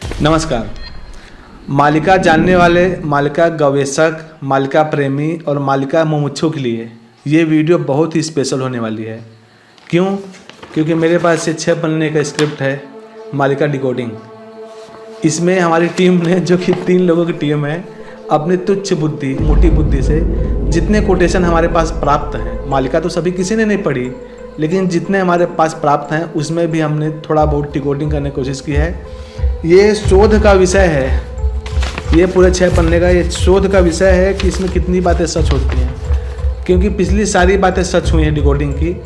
नमस्कार। मालिका जानने वाले, मालिका गवेषक, मालिका प्रेमी और मालिका मुमुक्षु के लिए ये वीडियो बहुत ही स्पेशल होने वाली है। क्यों? क्योंकि मेरे पास ये 6 पन्ने का स्क्रिप्ट है, मालिका डिकोडिंग। इसमें हमारी टीम ने, जो कि 3 लोगों की टीम है, अपनी तुच्छ बुद्धि, मोटी बुद्धि से जितने कोटेशन हमारे पास प्राप्त हैं, मालिका तो सभी किसी ने नहीं पढ़ी, लेकिन जितने हमारे पास प्राप्त हैं उसमें भी हमने थोड़ा बहुत डिकोडिंग करने की कोशिश की है। ये शोध का विषय है, ये पूरे 6 पन्ने का ये शोध का विषय है कि इसमें कितनी बातें सच होती हैं। क्योंकि पिछली सारी बातें सच हुई हैं डिकोडिंग की,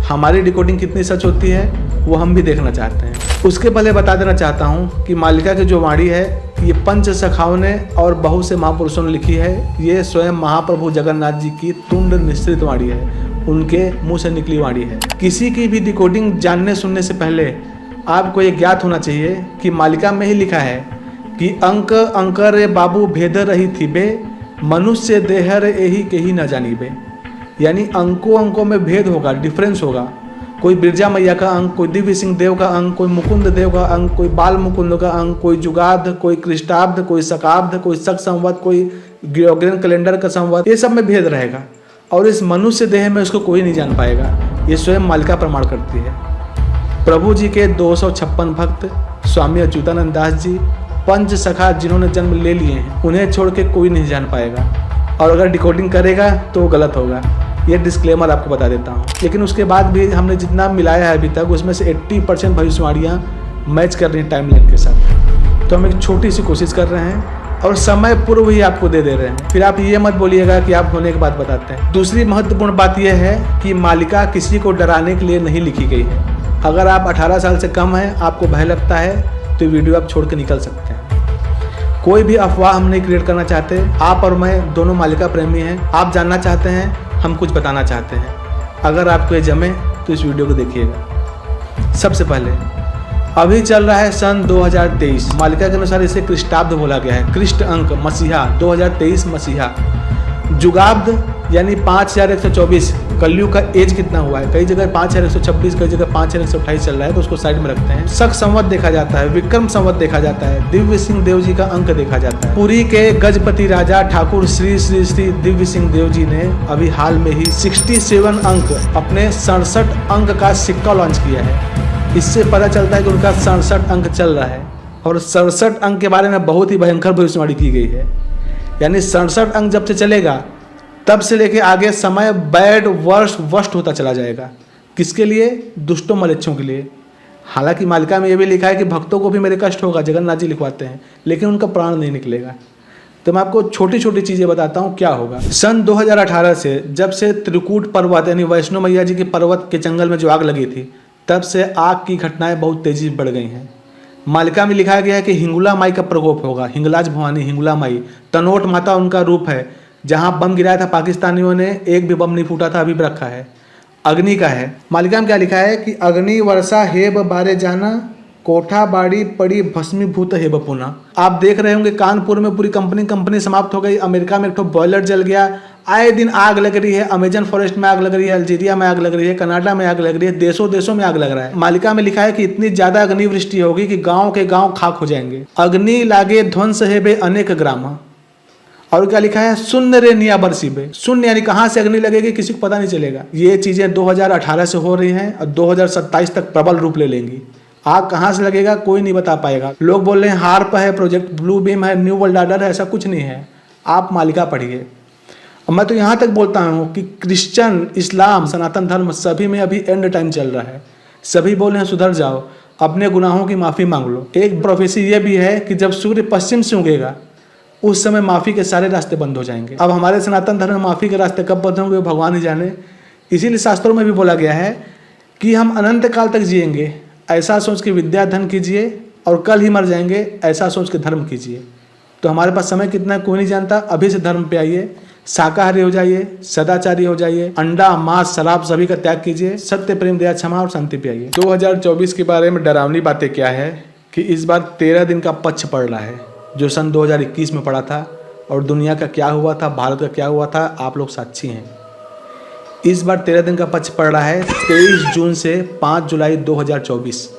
हमारी डिकोडिंग कितनी सच होती है वो हम भी देखना चाहते हैं। उसके पहले बता देना चाहता हूँ कि मालिका की जो वाणी है ये पंच सखाओं ने और बहुत से महापुरुषों ने लिखी है। ये स्वयं महाप्रभु जगन्नाथ जी की तुंड निश्रित वाणी है, उनके मुँह से निकली वाणी है। किसी की भी डिकोडिंग जानने सुनने से पहले आपको ये ज्ञात होना चाहिए कि मालिका में ही लिखा है कि अंक अंकर रे बाबू भेद रही थी बे, मनुष्य देहर यही कही न जानी बे। यानी अंकों में भेद होगा, डिफरेंस होगा। कोई बिरजा मैया का अंक, कोई दिव्य सिंह देव का अंक, कोई मुकुंद देव का अंक, कोई बाल मुकुंद का अंक, कोई जुगाब्द, कोई कृष्टाब्द, कोई शकाब्द, कोई शक संवत, कोई ग्रेगोरियन कैलेंडर का संवत, ये सब में भेद रहेगा। और इस मनुष्य देह में उसको कोई नहीं जान पाएगा। ये स्वयं मालिका प्रमाण करती है। प्रभु जी के 256 भक्त स्वामी अच्युतानंद दास जी, पंच सखा जिन्होंने जन्म ले लिए हैं, उन्हें छोड़ के कोई नहीं जान पाएगा। और अगर डिकोडिंग करेगा तो वो गलत होगा। ये डिस्क्लेमर आपको बता देता हूँ। लेकिन उसके बाद भी हमने जितना मिलाया है अभी तक, उसमें से 80% भविष्यवाणियाँ मैच कर रही हैं टाइमलाइन के साथ। तो हम एक छोटी सी कोशिश कर रहे हैं और समय पूर्व ही आपको दे रहे हैं। फिर आप ये मत बोलिएगा कि आप होने के बाद बताते हैं। दूसरी महत्वपूर्ण बात यह है कि मालिका किसी को डराने के लिए नहीं लिखी गई है। अगर आप 18 साल से कम हैं, आपको भय लगता है, तो वीडियो आप छोड़ के निकल सकते हैं। कोई भी अफवाह हम नहीं क्रिएट करना चाहते। आप और मैं दोनों मालिका प्रेमी हैं। आप जानना चाहते हैं, हम कुछ बताना चाहते हैं। अगर आपको ये जमे तो इस वीडियो को देखिएगा। सबसे पहले अभी चल रहा है सन 2023। मालिका के अनुसार इसे क्रिस्टाब्द बोला गया है। क्रिस्ट अंक मसीहा 2023 मसीहा। जुगाब्द यानी 5124। कलयुग का एज कितना हुआ है? कई जगह 5126, कई जगह 5128 चल रहा है, तो उसको साइड में रखते हैं। शक संवत देखा जाता है, विक्रम संवत देखा जाता है, दिव्य सिंह देव जी का अंक देखा जाता है। पुरी के गजपति राजा ठाकुर श्री श्री श्री दिव्य सिंह देव जी ने अभी हाल में ही 67 अंक, अपने 67 अंक का सिक्का लॉन्च किया है। इससे पता चलता है कि उनका 67 अंक चल रहा है। और 67 अंक के बारे में बहुत ही भयंकर भविष्यवाणी की गई है। यानी 67 अंक जब से चलेगा तब से लेके आगे समय बैड वर्स्ट होता चला जाएगा। किसके लिए? दुष्टों मलेच्छों के लिए। हालांकि मालिका में ये भी लिखा है कि भक्तों को भी मेरे कष्ट होगा, जगन्नाथ जी लिखवाते हैं, लेकिन उनका प्राण नहीं निकलेगा। तो मैं आपको छोटी छोटी चीज़ें बताता हूँ क्या होगा। सन 2018 से, जब से त्रिकूट पर्वत यानी वैष्णो मैया जी के पर्वत के जंगल में जो आग लगी थी, तब से आग की घटनाएं बहुत तेजी बढ़ गई हैं। मालिका में लिखा गया है कि हिंगुला माई का प्रकोप होगा। हिंगलाज भवानी, हिंगुला माई, तनोट माता उनका रूप है। जहां बम गिराया था पाकिस्तानियों ने, एक भी बम नहीं फूटा था, अभी भी रखा है। अग्नि का है। मालिका में क्या लिखा है कि अग्नि वर्षा हेब बारे जाना, कोठा बाड़ी पड़ी भस्मीभूत हेब पुना। आप देख रहे होंगे कानपुर में पूरी कंपनी समाप्त हो गई। अमेरिका में एक तो बॉयलर जल गया। आए दिन आग लग रही है। अमेजन फॉरेस्ट में आग लग रही है, अल्जीरिया में आग लग रही है, कनाडा में आग लग रही है, देशों देशों में आग लग रहा है। मालिका में लिखा है कि इतनी ज्यादा अग्निवृष्टि होगी कि गाँव के गाँव खाक हो जाएंगे। अग्नि लागे ध्वंस हेबे अनेक ग्राम। और क्या लिखा है? शून्य रे निया बरसी बे। शून्य यानी कहाँ से अग्नि लगेगी किसी को पता नहीं चलेगा। ये चीजें 2018 से हो रही हैं और 2027 तक प्रबल रूप ले लेंगी। आग कहाँ से लगेगा कोई नहीं बता पाएगा। लोग बोल रहे हैं हार्प है, प्रोजेक्ट ब्लू बीम है, न्यू वर्ल्ड ऑर्डर है, ऐसा कुछ नहीं है। आप मालिका पढ़िए। मैं तो यहाँ तक बोलता हूँ कि क्रिश्चियन, इस्लाम, सनातन धर्म सभी में अभी एंड टाइम चल रहा है। सभी बोल रहे हैं सुधर जाओ, अपने गुनाहों की माफ़ी मांग लो। एक प्रोफेसी ये भी है कि जब सूर्य पश्चिम से उगेगा उस समय माफ़ी के सारे रास्ते बंद हो जाएंगे। अब हमारे सनातन धर्म में माफ़ी के रास्ते कब बंद होंगे भगवान ही जाने। इसीलिए शास्त्रों में भी बोला गया है कि हम अनंत काल तक जिएंगे, ऐसा सोच के विद्या धन कीजिए, और कल ही मर जाएंगे, ऐसा सोच के धर्म कीजिए। तो हमारे पास समय कितना है कोई नहीं जानता। अभी से धर्म पे आइए, शाकाहारी हो जाइए, सदाचारी हो जाइए, अंडा मांस शराब सभी का त्याग कीजिए, सत्य प्रेम दया क्षमा और शांति पे आइए। 2024 के बारे में डरावनी बातें क्या है कि इस बार 13 दिन का पक्ष पड़ रहा है, जो सन 2021 में पड़ा था। और दुनिया का क्या हुआ था, भारत का क्या हुआ था, आप लोग साक्षी हैं। इस बार 13 दिन का पक्ष पड़ रहा है 23 जून से 5 जुलाई 2024।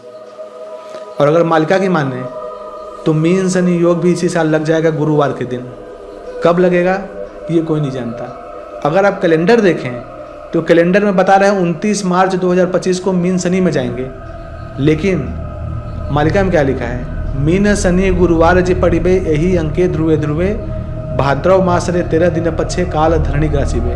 और अगर मालिका की माने तो मीन शनि योग भी इसी साल लग जाएगा गुरुवार के दिन। कब लगेगा ये कोई नहीं जानता। अगर आप कैलेंडर देखें तो कैलेंडर में बता रहे हैं 29 मार्च 2025 को मीन शनि में जाएंगे, लेकिन मालिका में क्या लिखा है, मीन शनि गुरुवार जी पड़िबे यही अंके ध्रुवे ध्रुवे भाद्रव मास रे 13 दिन पच्छे काल धरणी ग्रासिबे।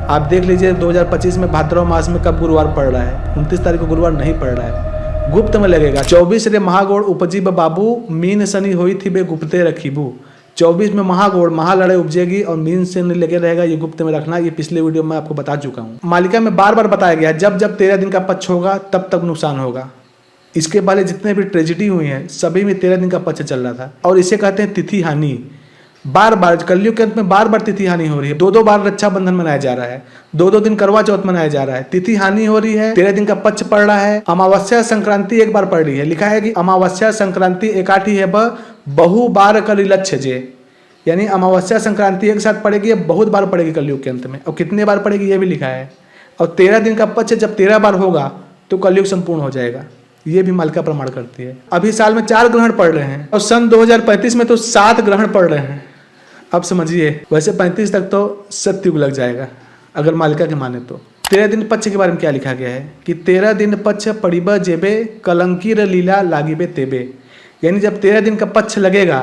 आप देख लीजिए 2025 में भाद्रव मास में कब गुरुवार पड़ रहा है, 29 तारीख को गुरुवार नहीं पड़ रहा है, गुप्त में लगेगा। 24 रे महागौड़ उपजीब बाबू मीन शनि होई थी बे गुप्ते रखीबू। 24 में महागौड़ महालड़े उपजेगी और मीन शनि लगे रहेगा, ये गुप्त में रखना। ये पिछले वीडियो में आपको बता चुका हूँ। मालिका में बार बार बताया गया जब जब 13 दिन का पक्ष होगा तब तब नुकसान होगा। इसके पहले जितने भी ट्रेजिडी हुई हैं सभी में 13 दिन का पक्ष चल रहा था, और इसे कहते हैं तिथि हानि। बार बार कलयुग के अंत में बार बार तिथि हानि हो रही है। 2 बार रक्षाबंधन मनाया जा रहा है, 2 दिन करवा चौथ मनाया जा रहा है, तिथि हानि हो रही है, 13 दिन का पक्ष पड़ रहा है। अमावस्या संक्रांति एक बार पड़ रही है, लिखा है कि अमावस्या संक्रांति एकाठी है बहु बार कल लक्ष्य जे, यानी अमावस्या संक्रांति एक साथ पड़ेगी, बहुत बार पड़ेगी कलयुग के अंत में। और कितने बार पड़ेगी ये भी लिखा है। और 13 दिन का पक्ष जब 13 बार होगा तो कलयुग संपूर्ण हो जाएगा, ये भी मालिका प्रमाण करती है। अभी साल में 4 ग्रहण पड़ रहे हैं और सन 2035 में तो 7 ग्रहण पड़ रहे हैं। अब समझिए, वैसे 35 तक तो सत्युग लग जाएगा अगर मालिका के माने तो। 13 दिन पक्ष के बारे में क्या लिखा गया है कि 13 दिन पक्ष पड़िब जेबे कलंकीर लीला लागिबे तेबे, यानी जब 13 दिन का पक्ष लगेगा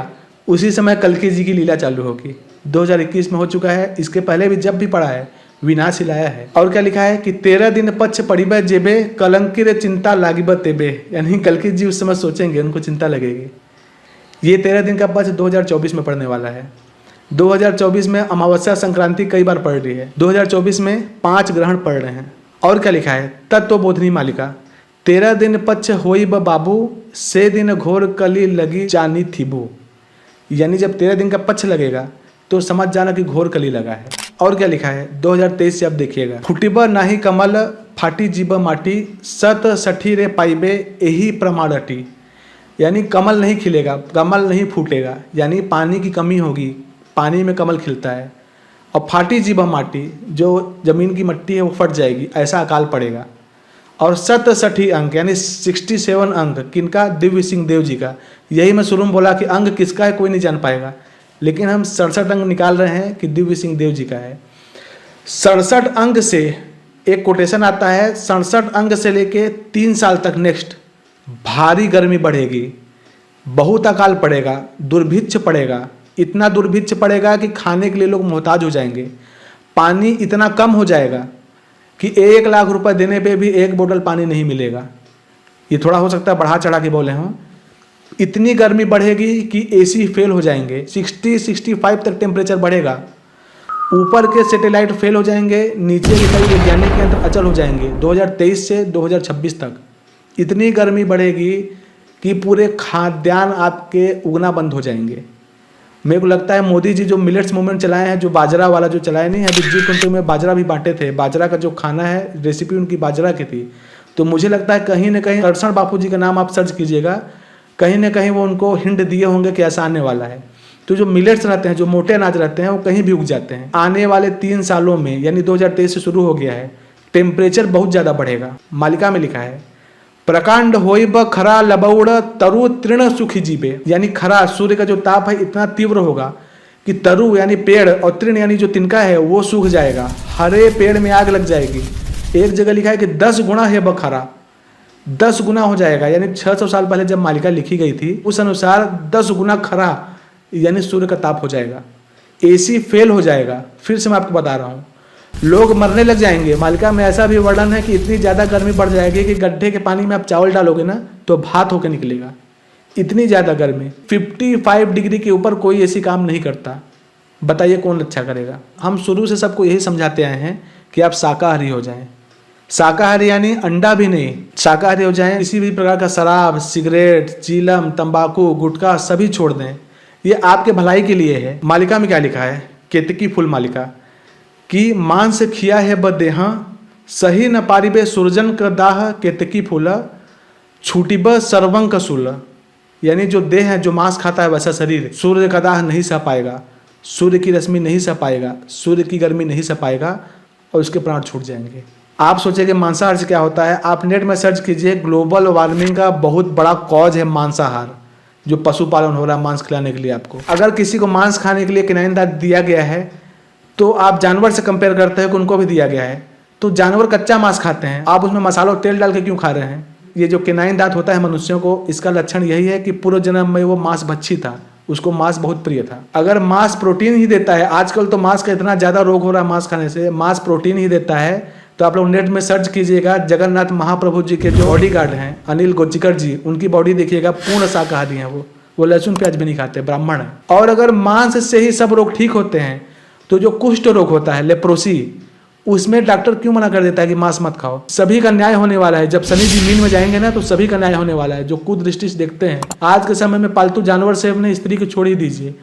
उसी समय कल्की जी की लीला चालू होगी। 2021 में हो चुका है, इसके पहले भी जब भी पड़ा है विनाश ही लाया है। और क्या लिखा है कि 13 दिन पक्ष पड़िब जेबे कलंकीर चिंता लागिब तेबे, यानी कल्की जी उस समय सोचेंगे, उनको चिंता लगेगी। ये 13 दिन का पक्ष 2024 में पड़ने वाला है। 2024 में अमावस्या संक्रांति कई बार पड़ रही है। 2024 में 5 ग्रहण पड़ रहे हैं। और क्या लिखा है, तत्वबोधनी मालिका 13 दिन पक्ष होई ब बाबू से दिन घोर कली लगी जानी थीबू, यानी जब 13 दिन का पक्ष लगेगा तो समझ जाना कि घोर कली लगा है। और क्या लिखा है 2023 से आप देखिएगा, फुटिब नाही कमल फाटी जीब माटी सत सठी रे पाइबे यही प्रमाणटी, यानी कमल नहीं खिलेगा, कमल नहीं फूटेगा, यानी पानी की कमी होगी, पानी में कमल खिलता है। और फाटी जीब माटी, जो जमीन की मिट्टी है वो फट जाएगी, ऐसा अकाल पड़ेगा। और 67 अंक यानी 67 अंक किनका, दिव्य सिंह देव जी का। यही मैं शुरू में बोला कि अंक किसका है कोई नहीं जान पाएगा, लेकिन हम 67 अंक निकाल रहे हैं कि दिव्य सिंह देव जी का है। 67 अंक से एक कोटेशन आता है, 67 अंक से लेके 3 साल तक नेक्स्ट भारी गर्मी बढ़ेगी, बहुत अकाल पड़ेगा, दुर्भिक्ष पड़ेगा। इतना दुर्भिक्ष पड़ेगा कि खाने के लिए लोग मोहताज हो जाएंगे। पानी इतना कम हो जाएगा कि 1 लाख रुपए देने पे भी 1 बोतल पानी नहीं मिलेगा। ये थोड़ा हो सकता है बढ़ा चढ़ा के बोले हों। इतनी गर्मी बढ़ेगी कि एसी फेल हो जाएंगे, 60-65 तक टेम्परेचर बढ़ेगा। ऊपर के सैटेलाइट फेल हो जाएंगे, नीचे के कई वैज्ञानिक यंत्र अचल हो जाएंगे 2023 से 2026 तक। इतनी गर्मी बढ़ेगी कि पूरे खाद्यान्न आपके उगना बंद हो जाएंगे। मेरे को लगता है मोदी जी जो मिलेट्स मूवमेंट चलाए हैं, जो बाजरा वाला जो चलाए नहीं है, अभी G20 में बाजरा भी बांटे थे, बाजरा का जो खाना है रेसिपी उनकी बाजरा की थी। तो मुझे लगता है कहीं ना कहीं करसण बापू जी का नाम आप सर्च कीजिएगा, कहीं ना कहीं वो उनको हिंट दिए होंगे कि ऐसा आने वाला है। तो जो मिलेट्स रहते हैं, जो मोटे अनाज रहते हैं, वो कहीं भी उग जाते हैं। आने वाले 3 सालों में, यानी 2023 से शुरू हो गया है, टेम्परेचर बहुत ज़्यादा बढ़ेगा। मालिका में लिखा है प्रकांड होई ब खरा लबौड़ तरु तृण सुखी जीवे, यानी खरा सूर्य का जो ताप है इतना तीव्र होगा कि तरु यानी पेड़ और तृण यानी जो तिनका है वो सूख जाएगा, हरे पेड़ में आग लग जाएगी। एक जगह लिखा है कि 10 गुना है ब खरा, 10 गुना हो जाएगा, यानी 600 साल पहले जब मालिका लिखी गई थी उस अनुसार 10 गुना खरा यानी सूर्य का ताप हो जाएगा। एसी फेल हो जाएगा। फिर से मैं आपको बता रहा हूँ, लोग मरने लग जाएंगे। मालिका में ऐसा भी वर्णन है कि इतनी ज़्यादा गर्मी बढ़ जाएगी कि गड्ढे के पानी में आप चावल डालोगे ना तो भात होकर निकलेगा। इतनी ज़्यादा गर्मी, 55 डिग्री के ऊपर कोई ऐसी काम नहीं करता। बताइए कौन अच्छा करेगा। हम शुरू से सबको यही समझाते आए हैं कि आप शाकाहारी हो जाएं। शाकाहारी यानी अंडा भी नहीं, शाकाहारी हो जाएं। किसी भी प्रकार का शराब, सिगरेट, चीलम, तंबाकू, गुटखा सभी छोड़ दें। ये आपके भलाई के लिए है। मालिका में क्या लिखा है, केतकी फूल मालिका कि मांस खिया है ब देहा सही न पारिबे सुरजन का दाह केतकी फूला छूटी ब सर्वं का सूल, यानी जो देह है, जो मांस खाता है वैसा शरीर सूर्य का दाह नहीं सह पाएगा, सूर्य की रश्मि नहीं सह पाएगा, सूर्य की गर्मी नहीं सह पाएगा और उसके प्राण छूट जाएंगे। आप सोचेंगे मांसाहार से क्या होता है, आप नेट में सर्च कीजिए, ग्लोबल वार्मिंग का बहुत बड़ा कॉज है मांसाहार। जो पशुपालन हो रहा है मांस खिलाने के लिए आपको। अगर किसी को मांस खाने के लिए किनाइन दांत दिया गया है तो आप जानवर से कंपेयर करते हैं कि उनको भी दिया गया है, तो जानवर कच्चा मांस खाते हैं, आप उसमें मसाला और तेल डाल के क्यों खा रहे हैं? ये जो किनाइन दांत होता है मनुष्यों को, इसका लक्षण यही है कि पूर्व जन्म में वो मांस भक्षी था, उसको मांस बहुत प्रिय था। अगर मांस प्रोटीन ही देता है, आजकल तो मांस का इतना ज़्यादा रोग हो रहा है मांस खाने से, मांस प्रोटीन ही देता है, तो आप लोग नेट में सर्च कीजिएगा, जगन्नाथ महाप्रभु जी के जो बॉडीगार्ड हैं अनिल गोचिकर जी, उनकी बॉडी देखिएगा, पूर्ण शाकाहारी हैं वो लहसुन प्याज भी नहीं खाते, ब्राह्मण है। और अगर मांस से ही सब रोग ठीक होते हैं तो जो कुष्ठ रोग होता है, लेप्रोसी, उसमें डॉक्टर क्यों मना कर देता है कि मांस मत खाओ? सभी का न्याय होने वाला है। जब शनि जी मीन में जाएंगे ना तो सभी का न्याय होने वाला है। जो कुदृष्टि से देखते हैं, आज के समय में पालतू जानवर से अपने स्त्री को छोड़ ही दीजिए,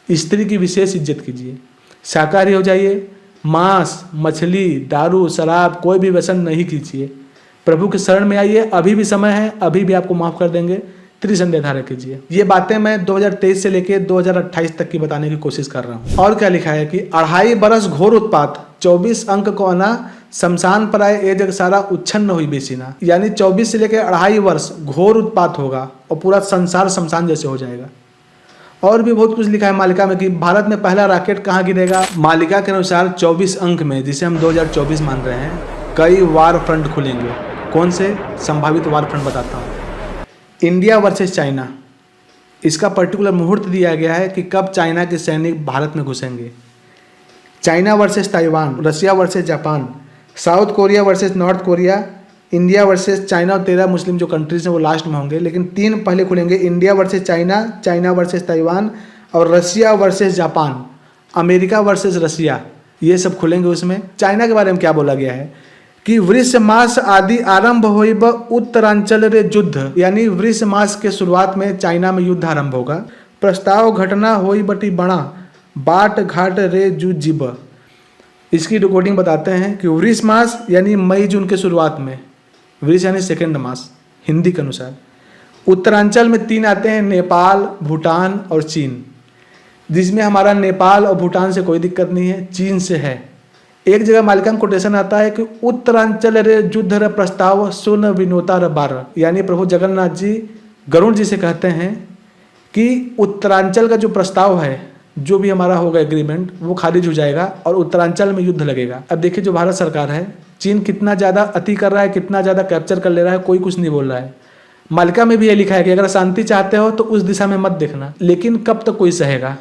स्त्री की विशेष इज्जत कीजिए, शाकाहारी हो जाइए, मांस, मछली, दारू, शराब कोई भी व्यसन नहीं कीजिए, प्रभु के शरण में आइए, अभी भी समय है, अभी भी आपको माफ कर देंगे, त्रिसंध्या धारा कीजिए। ये बातें मैं 2023 से लेकर 2028 तक की बताने की कोशिश कर रहा हूँ। और क्या लिखा है कि 2.5 बरस घोर उत्पात, 24 अंक को आना, शमशान पर आए ए जग सारा, उच्छन्न हुई बेसिना। यानी 24 से लेकर 2.5 वर्ष घोर उत्पात होगा और पूरा संसार शमशान जैसे हो जाएगा। और भी बहुत कुछ लिखा है मालिका में कि भारत में पहला रॉकेट कहाँ गिरेगा। मालिका के अनुसार 24 अंक में, जिसे हम 2024 मान रहे हैं, कई वार फ्रंट खुलेंगे। कौन से संभावित वार फ्रंट बताता हूँ। इंडिया वर्सेस चाइना, इसका पर्टिकुलर मुहूर्त दिया गया है कि कब चाइना के सैनिक भारत में घुसेंगे। China versus Taiwan, Russia versus Japan, South Korea versus North Korea, India versus China, और 13 मुस्लिम जो कंट्रीज हैं वो लास्ट में होंगे, लेकिन 3 पहले खुलेंगे। India versus China, China versus Taiwan, और रसिया वर्सेस जापान, अमेरिका वर्सेस रसिया, ये सब खुलेंगे। उसमें चाइना के बारे में क्या बोला गया है कि वृष मास आदि आरंभ होइब उत्तरांचल रे युद्ध, यानी वृष मास के शुरुआत में चाइना में युद्ध आरंभ होगा। प्रस्ताव घटना होई बटी बड़ा, बाट घाट रे जुजिब। इसकी रिकॉर्डिंग बताते हैं कि वृष मास यानी मई जून के शुरुआत में, वृष यानी सेकेंड मास हिंदी के अनुसार। उत्तरांचल में 3 आते हैं, नेपाल, भूटान और चीन, जिसमें हमारा नेपाल और भूटान से कोई दिक्कत नहीं है, चीन से है। एक जगह मालिका में कोटेशन आता है कि उत्तरांचल रे युद्ध रे प्रस्ताव सुन विनोता रे बार, यानी प्रभु जगन्नाथ जी गरुण जी से कहते हैं कि उत्तरांचल का जो प्रस्ताव है, जो भी हमारा होगा एग्रीमेंट, वो खारिज हो जाएगा और उत्तरांचल में युद्ध लगेगा। अब देखिए जो भारत सरकार है, चीन कितना ज़्यादा अति कर रहा है, कितना ज़्यादा कैप्चर कर ले रहा है, कोई कुछ नहीं बोल रहा है। मालिका में भी ये लिखा है कि अगर शांति चाहते हो तो उस दिशा में मत देखना, लेकिन कब तक कोई सहेगा।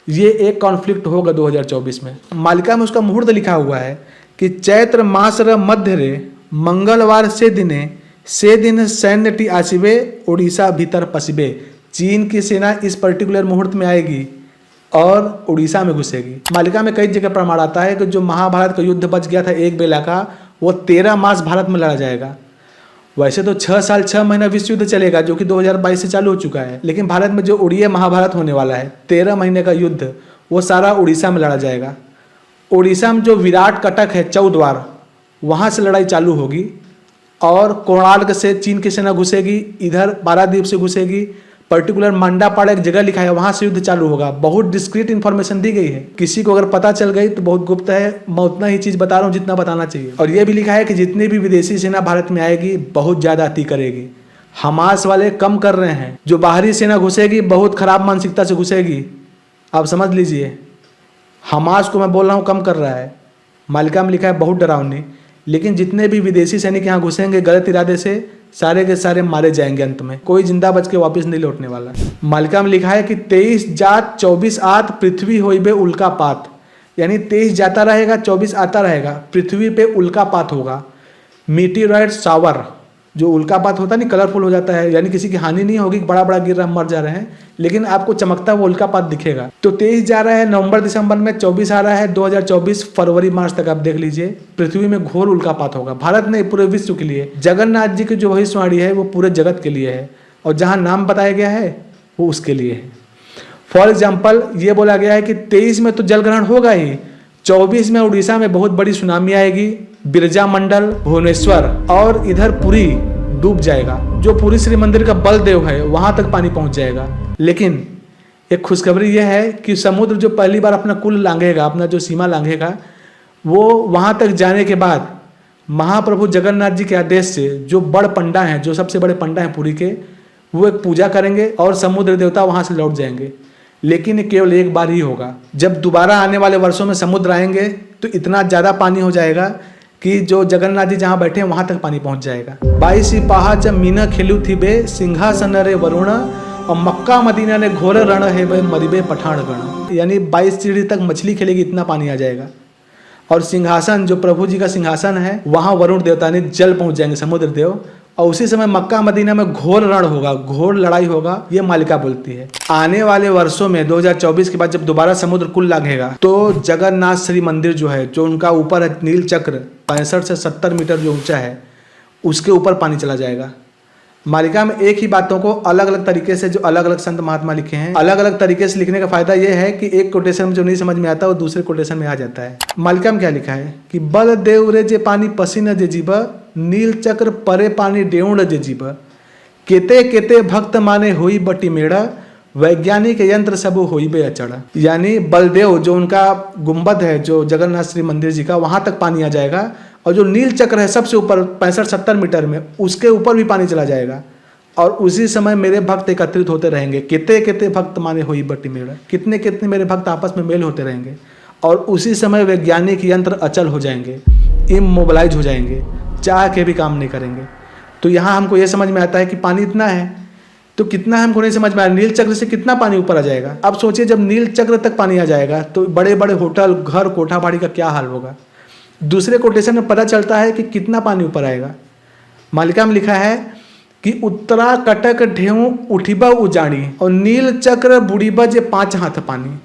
ये एक कॉन्फ्लिक्ट होगा 2024 में। मालिका में उसका मुहूर्त लिखा हुआ है कि चैत्र मास र मध्य रे मंगलवार से दिन सैन्य टी आसिबे, उड़ीसा भीतर पसिबे। चीन की सेना इस पर्टिकुलर मुहूर्त में आएगी और उड़ीसा में घुसेगी। मालिका में कई जगह प्रमाण आता है कि जो महाभारत का युद्ध बच गया था एक बेला का, वो 13 मास भारत में लड़ा जाएगा। वैसे तो 6 साल 6 महीना विश्व युद्ध चलेगा, जो कि 2022 से चालू हो चुका है, लेकिन भारत में जो उड़िया महाभारत होने वाला है 13 महीने का युद्ध, वो सारा उड़ीसा में लड़ा जाएगा। उड़ीसा में जो विराट कटक है, चौद्वार, वहाँ से लड़ाई चालू होगी और कोणार्क से चीन की सेना घुसेगी, इधर पारादीप से घुसेगी, पर्टिकुलर मंडापाड़ा एक जगह लिखा है, वहाँ से युद्ध चालू होगा। बहुत डिस्क्रीट इन्फॉर्मेशन दी गई है, किसी को अगर पता चल गई तो बहुत गुप्त है, मैं उतना ही चीज़ बता रहा हूँ जितना बताना चाहिए। और ये भी लिखा है कि जितनी भी विदेशी सेना भारत में आएगी बहुत ज़्यादा अति करेगी। हमास वाले कम कर रहे हैं, जो बाहरी सेना घुसेगी बहुत खराब मानसिकता से घुसेगी, आप समझ लीजिए। हमास को मैं बोल रहा हूँ कम कर रहा है, मालिका में लिखा है बहुत डरावनी, लेकिन जितने भी विदेशी सैनिक यहाँ घुसेंगे गलत इरादे से, सारे के सारे मारे जाएंगे, अंत में कोई जिंदा बच के वापस नहीं लौटने वाला। मालिका में लिखा है कि 23 जात 24 आत पृथ्वी होइबे उल्कापात, यानी 23 जाता रहेगा 24 आता रहेगा, पृथ्वी पे उल्कापात होगा। मीटियोराइट शावर, जो उल्कापात होता नहीं कलरफुल हो जाता है, यानी किसी की हानि नहीं होगी, बड़ा बड़ा गिर रहा मर जा रहे हैं, लेकिन आपको चमकता हुआ उल्कापात दिखेगा। तो 23 जा रहा है नवंबर दिसंबर में, 24 आ रहा है 2024 फरवरी मार्च तक, आप देख लीजिए पृथ्वी में घोर उल्कापात होगा। भारत नहीं, पूरे विश्व के लिए। जगन्नाथ जी की जो भविष्यवाणी है वो पूरे जगत के लिए है, और जहाँ नाम बताया गया है वो उसके लिए है। फॉर एग्जाम्पल ये बोला गया है कि 23 में तो जलग्रहण होगा ही, 24 में उड़ीसा में बहुत बड़ी सुनामी आएगी, बिरजा मंडल, भुवनेश्वर और इधर पुरी डूब जाएगा। जो पुरी श्री मंदिर का बलदेव है वहां तक पानी पहुंच जाएगा। लेकिन एक खुशखबरी यह है कि समुद्र जो पहली बार अपना कुल लांघेगा, अपना जो सीमा लांघेगा, वो वहां तक जाने के बाद महाप्रभु जगन्नाथ जी के आदेश से जो बड़ पंडा हैं, जो सबसे बड़े पंडा हैं पुरी के, वो एक पूजा करेंगे और समुद्र देवता वहाँ से लौट जाएंगे। लेकिन ये केवल एक बार ही होगा। जब दोबारा आने वाले वर्षों में समुद्र आएंगे तो इतना ज़्यादा पानी हो जाएगा कि जो जगन्नाथ जी जहाँ बैठे हैं वहाँ तक पानी पहुँच जाएगा। 22 सिपाहा जब मीना खेलू थी बे सिंहासन रे वरुण और मक्का मदीना ने घोर रण है वे मरिबे पठान गण। यानी 22 सीढ़ी तक मछली खेलेगी, इतना पानी आ जाएगा। और सिंहासन जो प्रभु जी का सिंहासन है वहाँ वरुण देवता ने जल पहुँच जाएंगे, समुद्र देव। और उसी समय मक्का मदीना में घोर रण होगा, घोर लड़ाई होगा, ये मालिका बोलती है। आने वाले वर्षों में 2024 के बाद जब दोबारा समुद्र कुल लागेगा तो जगन्नाथ श्री मंदिर जो है, जो उनका ऊपर है नील चक्र 65 से 70 मीटर जो ऊंचा है, उसके ऊपर पानी चला जाएगा। मालिका में एक ही बातों को अलग अलग तरीके से जो अलग अलग संत महात्मा लिखे हैं, अलग अलग तरीके से लिखने का फायदा यह है कि एक कोटेशन में जो नहीं समझ में आता वो दूसरे कोटेशन में आ जाता है। मालिका में क्या लिखा है कि बल देव रे जे पानी पसीना जे जीव नील चक्र परे पानी डेउण जे जीव केते केते भक्त माने होई बटी मेड़ा वैज्ञानिक यंत्र सब होई बे अचड़। यानी बलदेव जो उनका गुम्बद है जो जगन्नाथ श्री मंदिर जी का, वहां तक पानी आ जाएगा। और जो नील चक्र है सबसे ऊपर 65-70 मीटर में, उसके ऊपर भी पानी चला जाएगा। और उसी समय मेरे भक्त एकत्रित होते रहेंगे। कितने कितने भक्त माने होई बटी मेड़ा, कितने कितने मेरे भक्त आपस में मेल होते रहेंगे। और उसी समय वैज्ञानिक यंत्र अचल हो जाएंगे, इमोबिलाइज हो जाएंगे, चाह के भी काम नहीं करेंगे। तो यहाँ हमको ये समझ में आता है कि पानी इतना है, तो कितना हमको नहीं समझ में आया, नील चक्र से कितना पानी ऊपर आ जाएगा। अब सोचिए जब नील चक्र तक पानी आ जाएगा तो बड़े बड़े होटल, घर, कोठा बाड़ी का क्या हाल होगा। दूसरे कोटेशन में पता चलता है कि कितना पानी ऊपर आएगा। मालिका में लिखा है कि उत्तरा कटक ढेऊ उठिबा उजाणी और नील चक्र बुड़ीबा जे 5 हाथ पानी।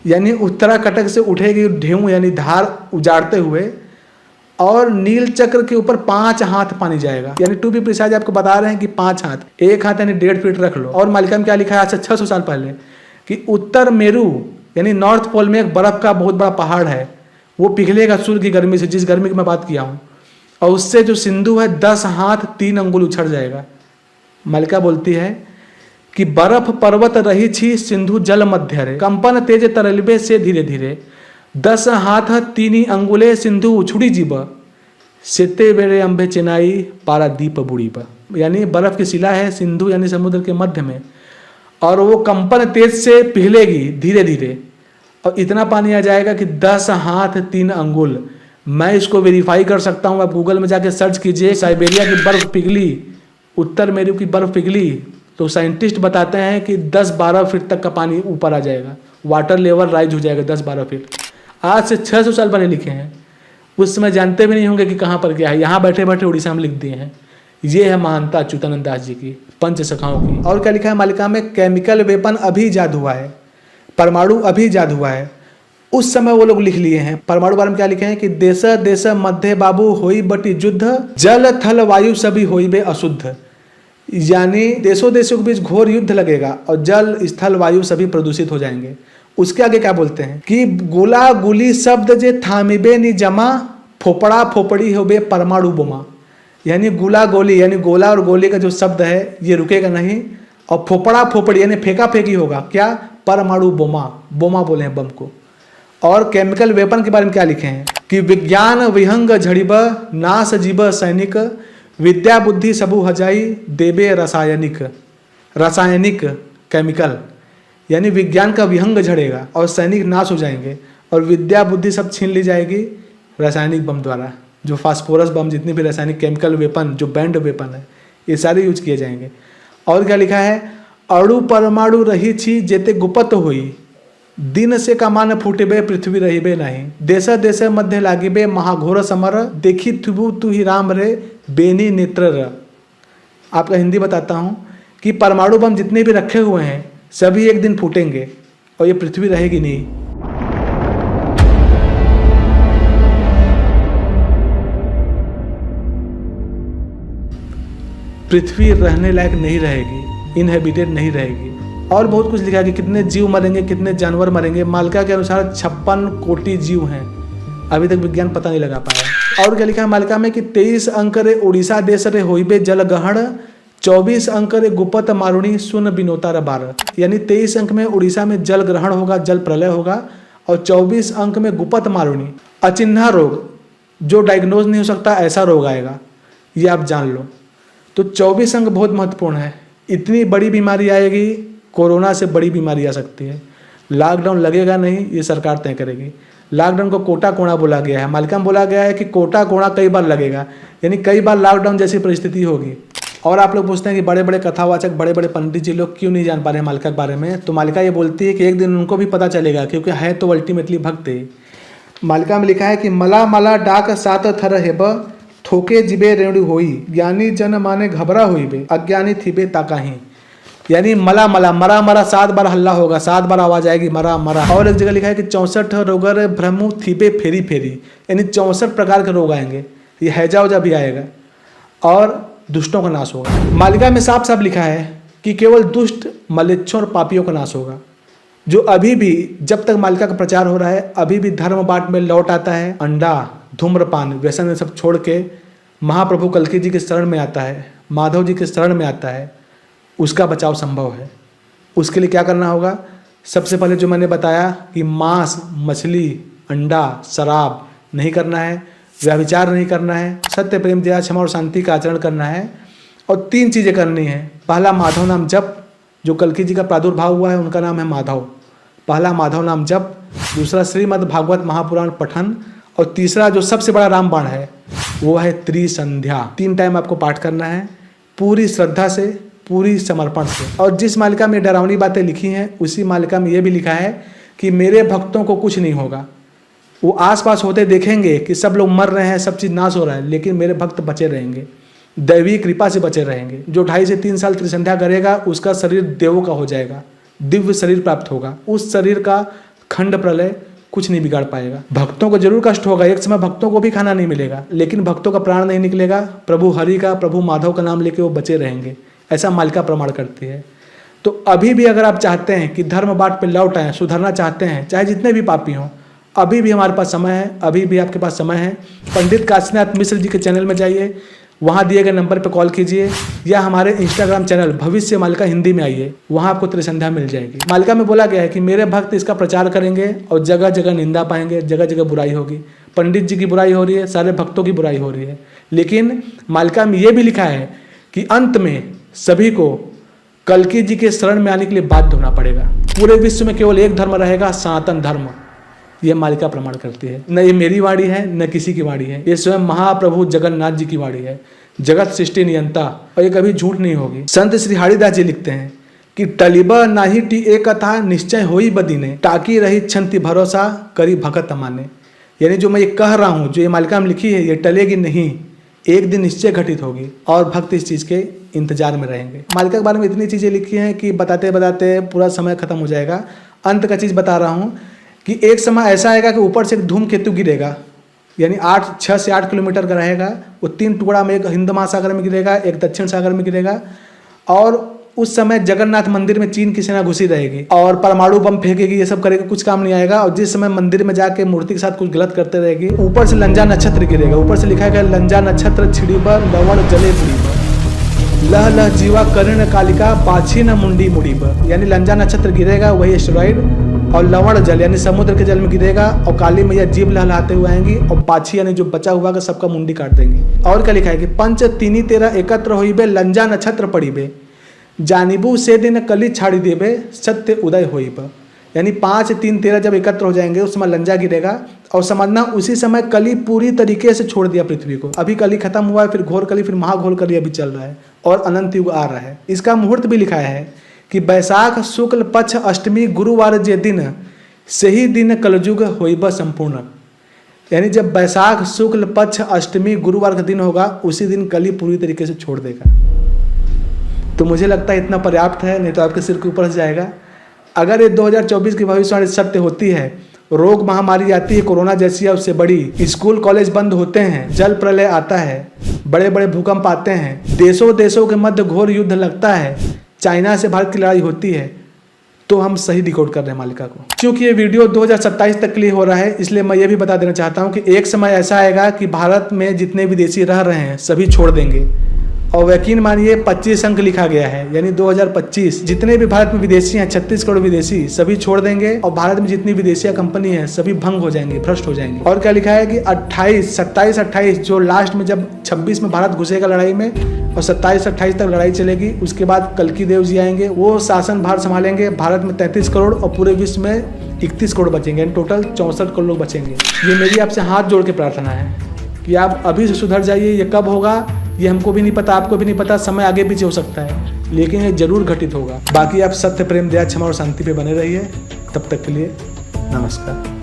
यानी उत्तरा कटक से उठेगी ढेऊ यानी धार उजाड़ते हुए, और नील चक्र के ऊपर 5 हाथ पानी जाएगा। यानी टू बी प्रिसाइज आपको बता रहे हैं कि 5 हाथ, 1 हाथ यानी 1.5 फीट रख लो। और मालिका में क्या लिखा है आज से 600 साल पहले कि उत्तर मेरू यानी नॉर्थ पोल में एक बर्फ का बहुत बड़ा पहाड़ है, वो पिघलेगा सूर्य की गर्मी से, जिस गर्मी की मैं बात किया हूँ, और उससे जो सिंधु है 10 हाथ 3 अंगुल उछड़ जाएगा। मालिका बोलती है कि बर्फ पर्वत रही छी सिंधु जल मध्य रे कंपन तेज तरलबे से धीरे धीरे 10 हाथ 3 अंगुले सिंधु उछुड़ी जीब सेते बेरे अंबे चेनाई पारा दीप बुड़ीब। यानी बर्फ की शिला है सिंधु यानी समुद्र के मध्य में, और वो कंपन तेज से पिघलेगी धीरे धीरे, और इतना पानी आ जाएगा कि 10 हाथ 3 अंगुल। मैं इसको वेरीफाई कर सकता हूँ, आप गूगल में जाके सर्च कीजिए साइबेरिया की बर्फ पिघली, उत्तर मेरू की बर्फ पिघली, तो साइंटिस्ट बताते हैं कि 10-12 फीट तक का पानी ऊपर आ जाएगा, वाटर लेवल राइज हो जाएगा 10-12 फीट। आज से 600 साल पहले लिखे हैं, उस समय जानते भी नहीं होंगे कि कहाँ पर क्या है। यहाँ बैठे बैठे उड़ीसा में लिख दिए हैं। ये है महानता अच्युतानंद दास जी की, पंच सखाओं की। और क्या लिखा है मालिका में, केमिकल वेपन अभी ईजाद हुआ है, परमाणु अभी ईजाद हुआ है, उस समय वो लोग लिख लिए हैं। परमाणु बारे में क्या लिखे हैं कि देश देश मध्य बाबू होई बटी युद्ध जल थल वायु सभी होई बे अशुद्ध। यानी देशों देशों के बीच घोर युद्ध लगेगा और जल स्थल वायु सभी प्रदूषित हो जाएंगे। उसके आगे क्या बोलते हैं कि गुला गुली शब्द जे थामिबे नि जमा फोपड़ा फोपड़ी होबे परमाणु बोमा। यानी गुला गोली यानी गोला और गोली का जो शब्द है ये रुकेगा नहीं, और फोपड़ा फोपड़ी यानी फेंका फेंकी होगा, क्या, परमाणु बोमा, बोमा बोले हैं बम को। और केमिकल वेपन के बारे में क्या लिखे हैं कि विज्ञान विहंग झड़िब नाश जीव सैनिक विद्या बुद्धि सबू हजाई देबे रासायनिक। रासायनिक केमिकल यानी विज्ञान का विहंग झड़ेगा और सैनिक नाश हो जाएंगे, और विद्या बुद्धि सब छीन ली जाएगी रासायनिक बम द्वारा। जो फास्फोरस बम, जितने भी रासायनिक केमिकल वेपन जो बैंड वेपन है, ये सारे यूज किए जाएंगे। और क्या लिखा है, अणु परमाणु रही छी जेते गुपत हुई दिन से कमान फूटबे पृथ्वी रहीबे नहीं देश देश मध्य लागिबे महाघोर समर देखी थुबु तू ही राम रे बेनी नेत्र र। आपका हिंदी बताता हूँ कि परमाणु बम जितने भी रखे हुए हैं सभी एक दिन फूटेंगे और ये पृथ्वी रहेगी नहीं। पृथ्वी रहने लायक नहीं रहेगी, इनहेबिटेड नहीं रहेगी। और बहुत कुछ लिखा है कि कितने जीव मरेंगे, कितने जानवर मरेंगे। मालिका के अनुसार 56 कोटि जीव हैं, अभी तक विज्ञान पता नहीं लगा पाया। और क्या लिखा है मालिका में कि 23 अंक रे उड़ीसा देश रे होइबे जल गहन 24 अंक रे गुपत मारुणी सुन बिनोता र 12। यानी 23 अंक में उड़ीसा में जल ग्रहण होगा, जल प्रलय होगा, और 24 अंक में गुपत मारुणी अचिन्हा रोग जो डायग्नोज नहीं हो सकता ऐसा रोग आएगा, ये आप जान लो। तो 24 अंक बहुत महत्वपूर्ण है। इतनी बड़ी बीमारी आएगी, कोरोना से बड़ी बीमारी आ सकती है। लॉकडाउन लगेगा नहीं, ये सरकार तय करेगी। लॉकडाउन को कोटा कोणा बोला गया है, मालिका में बोला गया है कि कोटा कोणा कई बार लगेगा, यानी कई बार लॉकडाउन जैसी परिस्थिति होगी। और आप लोग पूछते हैं कि बड़े बड़े कथावाचक, बड़े बड़े पंडित जी लोग क्यों नहीं जान पा रहे हैं मालिका के बारे में, तो मालिका ये बोलती है कि एक दिन उनको भी पता चलेगा, क्योंकि है तो अल्टीमेटली भक्त है। मालिका में लिखा है कि मला मला डाक सात थर हेब, थोके जिबे रेणु होई, ज्ञानी जन माने घबरा होइबे, अज्ञानी थिबे ताकाही। यानी मला मला, मरा मरा 7 बार हल्ला होगा, 7 बार आवाज आएगी मरा मरा। और एक जगह लिखा है कि 64 रोगर भ्रमु थिबे फेरी फेरी, यानी 64 प्रकार के रोग आएंगे, ये हैजा वजा भी आएगा और दुष्टों का नाश होगा। मालिका में साफ साफ लिखा है कि केवल दुष्ट, मलेच्छों और पापियों का नाश होगा। जो अभी भी, जब तक मालिका का प्रचार हो रहा है, अभी भी धर्म बाट में लौट आता है, अंडा, धूम्रपान, व्यसन सब छोड़ के महाप्रभु कल्की जी के शरण में आता है, माधव जी के शरण में आता है, उसका बचाव संभव है। उसके लिए क्या करना होगा? सबसे पहले जो मैंने बताया कि मांस, मछली, अंडा, शराब नहीं करना है, व्यभिचार नहीं करना है, सत्य, प्रेम, दया, क्षमा और शांति का आचरण करना है, और 3 चीज़ें करनी है। पहला माधव नाम जप, जो कल्की जी का प्रादुर्भाव हुआ है उनका नाम है माधव, पहला माधव नाम जप, दूसरा श्रीमद् भागवत महापुराण पठन, और तीसरा जो सबसे बड़ा रामबाण है वो है त्रिसंध्या। 3 टाइम आपको पाठ करना है, पूरी श्रद्धा से, पूरी समर्पण से। और जिस मालिका में डरावनी बातें लिखी हैं, उसी मालिका में ये भी लिखा है कि मेरे भक्तों को कुछ नहीं होगा। वो आसपास होते देखेंगे कि सब लोग मर रहे हैं, सब चीज़ नाश हो रहा है, लेकिन मेरे भक्त बचे रहेंगे, दैवी कृपा से बचे रहेंगे। जो 2.5 से 3 साल त्रिसंध्या करेगा, उसका शरीर देवों का हो जाएगा, दिव्य शरीर प्राप्त होगा। उस शरीर का खंड प्रलय कुछ नहीं बिगाड़ पाएगा। भक्तों को जरूर कष्ट होगा, एक समय भक्तों को भी खाना नहीं मिलेगा, लेकिन भक्तों का प्राण नहीं निकलेगा। प्रभु हरि का, प्रभु माधव का नाम लेके वो बचे रहेंगे, ऐसा मालिका प्रमाण करती है। तो अभी भी अगर आप चाहते हैं कि धर्म बाट पे लौट आए, सुधरना चाहते हैं, चाहे जितने भी पापी हों, अभी भी हमारे पास समय है, अभी भी आपके पास समय है। पंडित काशीनाथ मिश्र जी के चैनल में जाइए, वहाँ दिए गए नंबर पर कॉल कीजिए, या हमारे इंस्टाग्राम चैनल भविष्य मालिका हिंदी में आइए, वहाँ आपको त्रिसंध्या मिल जाएगी। मालिका में बोला गया है कि मेरे भक्त इसका प्रचार करेंगे और जगह जगह निंदा पाएंगे, जगह जगह बुराई होगी। पंडित जी की बुराई हो रही है, सारे भक्तों की बुराई हो रही है, लेकिन मालिका में ये भी लिखा है कि अंत में सभी को कल्की जी के शरण में आने के लिए बाध्य होना पड़ेगा। पूरे विश्व में केवल एक धर्म रहेगा, सनातन धर्म। यह मालिका प्रमाण करती है। न ये मेरी वाणी है, न किसी की वाणी है, ये स्वयं महाप्रभु जगन्नाथ जी की वाणी है, जगत सृष्टि नियंता, और ये कभी झूठ नहीं होगी। संत श्री हरिदास जी लिखते हैं कि टलिब नाही टी एक कथा, निश्चय होई बदीने, टाकी रही छंति भरोसा, करी भगत माने। यानी जो मैं ये कह रहा हूँ, जो ये मालिका में लिखी है, ये टलेगी नहीं, एक दिन निश्चय घटित होगी, और भक्त इस चीज़ के इंतजार में रहेंगे। मालिका के बारे में इतनी चीज़ें लिखी हैं कि बताते बताते पूरा समय खत्म हो जाएगा। अंत का चीज़ बता रहा हूँ कि एक समय ऐसा आएगा कि ऊपर से एक धूमकेतु गिरेगा, यानी 6 से 8 किलोमीटर का रहेगा। वो 3 टुकड़ा में, एक हिंद महासागर में गिरेगा, एक दक्षिण सागर में गिरेगा। और उस समय जगन्नाथ मंदिर में चीन की सेना घुसी रहेगी और परमाणु बम फेंकेगी, ये सब करेगी, कुछ काम नहीं आएगा। और जिस समय मंदिर में जाके मूर्ति के साथ कुछ गलत करते रहेगी, ऊपर से लंजा नक्षत्र गिरेगा। ऊपर से लिखा है लंजा नक्षत्र छिड़ीब लवण जले बुड़ीब, लह लह जीवा कर्ण कालिका पाछी न मुंडी मुड़ीब। यानी लंजा नक्षत्र गिरेगा, वही एस्टेरॉइड, और लवण जल यानी समुद्र के जल में गिरेगा, और काली मैया जीभ लहलाते हुए आएंगी, और पाछी यानी जो बचा हुआ का सबका मुंडी काट देंगी। और क्या लिखा है कि पंच तीनी तेरा एकत्र होइबे, लंजा नक्षत्र पड़ीबे, जानिबू से दिन कली छाड़ी देबे, सत्य उदय होइब। यानी 5, 3, 13 जब एकत्र हो जाएंगे, उस समय लंजा गिरेगा, और समझना उसी समय कली पूरी तरीके से छोड़ दिया पृथ्वी को। अभी कली खत्म हुआ है, फिर घोर कली, फिर महाघोर कली अभी चल रहा है, और अनंत युग आ रहा है। इसका मुहूर्त भी लिखा है कि बैसाख शुक्ल पक्ष अष्टमी गुरुवार जे दिन, सही दिन कलयुग होइब संपूर्ण। यानी जब बैसाख शुक्ल पक्ष अष्टमी गुरुवार का दिन होगा, उसी दिन कली पूरी तरीके से छोड़ देगा। तो मुझे लगता है इतना पर्याप्त है, नहीं तो आपके सिर के ऊपर से जाएगा। अगर ये 2024 की भविष्यवाणी सत्य होती है, रोग महामारी आती है कोरोना जैसी या उससे बड़ी, स्कूल कॉलेज बंद होते हैं, जल प्रलय आता है, बड़े बड़े भूकंप आते हैं, देशों देशों के मध्य घोर युद्ध लगता है, चाइना से भारत की लड़ाई होती है, तो हम सही डिकोड कर रहे हैं मालिका को। क्योंकि ये वीडियो 2027 तक के लिए हो रहा है, इसलिए मैं ये भी बता देना चाहता हूँ कि एक समय ऐसा आएगा कि भारत में जितने विदेशी रह रहे हैं सभी छोड़ देंगे, और यकीन मानिए 25 अंक लिखा गया है, यानी 2025 जितने भी भारत में विदेशी हैं, 36 करोड़ विदेशी, सभी छोड़ देंगे और भारत में जितनी विदेशी कंपनी है सभी भंग हो जाएंगे, भ्रष्ट हो जाएंगे। और क्या लिखा है कि 27-28 जो लास्ट में जब 26 में भारत घुसेगा लड़ाई में और 27-28 तक लड़ाई चलेगी, उसके बाद कल्की देव जी आएंगे, वो शासन भार संभालेंगे। भारत में 33 करोड़ और पूरे विश्व में 31 करोड़ बचेंगे, टोटल 64 करोड़ लोग बचेंगे। ये मेरी आपसे हाथ जोड़ के प्रार्थना है कि आप अभी से सुधर जाइए। ये कब होगा ये हमको भी नहीं पता, आपको भी नहीं पता, समय आगे पीछे हो सकता है, लेकिन ये जरूर घटित होगा। बाकी आप सत्य, प्रेम, दया, क्षमा और शांति पे बने रहिए। तब तक के लिए नमस्कार।